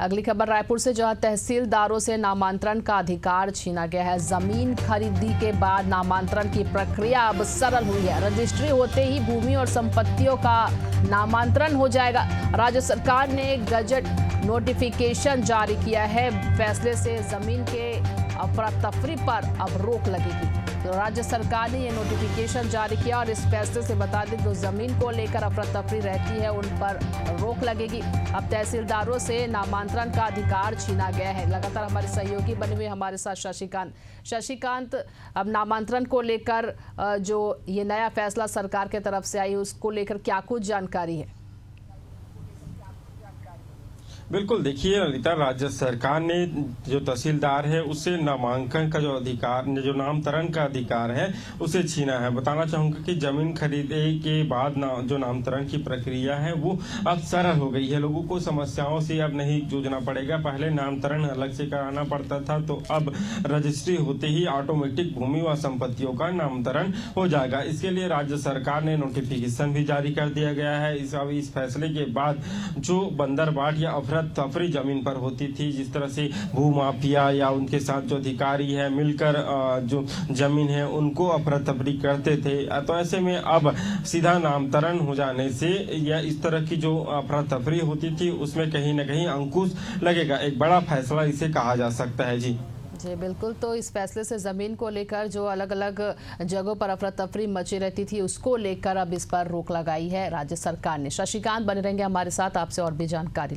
अगली खबर रायपुर से, जहां तहसीलदारों से नामांतरण का अधिकार छीना गया है। जमीन खरीदी के बाद नामांतरण की प्रक्रिया अब सरल हुई है। रजिस्ट्री होते ही भूमि और संपत्तियों का नामांतरण हो जाएगा। राज्य सरकार ने गजट नोटिफिकेशन जारी किया है। फैसले से जमीन के अफरा तफरी पर अब रोक लगेगी। तो राज्य सरकार ने ये नोटिफिकेशन जारी किया और इस फैसले से बता दें, जो जमीन को लेकर अफरा तफरी रहती है उन पर रोक लगेगी। अब तहसीलदारों से नामांतरण का अधिकार छीना गया है। लगातार हमारे सहयोगी बने हुए हमारे साथ शशिकांत, अब नामांतरण को लेकर जो ये नया फैसला सरकार की तरफ से आई, उसको लेकर क्या कुछ जानकारी है? बिल्कुल, देखिए ललिता, राज्य सरकार ने जो तहसीलदार है उससे नामांकन का जो अधिकार, जो नामकरण का अधिकार है उसे छीना है। बताना चाहूंगा कि जमीन खरीदे के बाद जो नामकरण की प्रक्रिया है वो अब सरल हो गई है। लोगों को समस्याओं से अब नहीं जूझना पड़ेगा। पहले नामकरण अलग से कराना पड़ता था, तो अब रजिस्ट्री होते ही ऑटोमेटिक भूमि व संपत्तियों का नामकरण हो जाएगा। इसके लिए राज्य सरकार ने नोटिफिकेशन भी जारी कर दिया गया है। इस फैसले के बाद जो बंदरबाट या अफरा तफरी जमीन पर होती थी, जिस तरह से भूमाफिया या उनके साथ जो अधिकारी है मिलकर जो जमीन है उनको अफरा तफरी करते थे, तो ऐसे में अब सीधा नामकरण हो जाने से या इस तरह की जो अफरा तफरी होती थी उसमें कहीं ना कहीं अंकुश लगेगा। एक बड़ा फैसला इसे कहा जा सकता है। जी बिल्कुल। तो इस फैसले से जमीन को लेकर जो अलग अलग जगहों पर अफरा तफरी मची रहती थी उसको लेकर अब इस पर रोक लगाई है राज्य सरकार ने। शशिकांत बने रहेंगे हमारे साथ, आपसे और भी जानकारी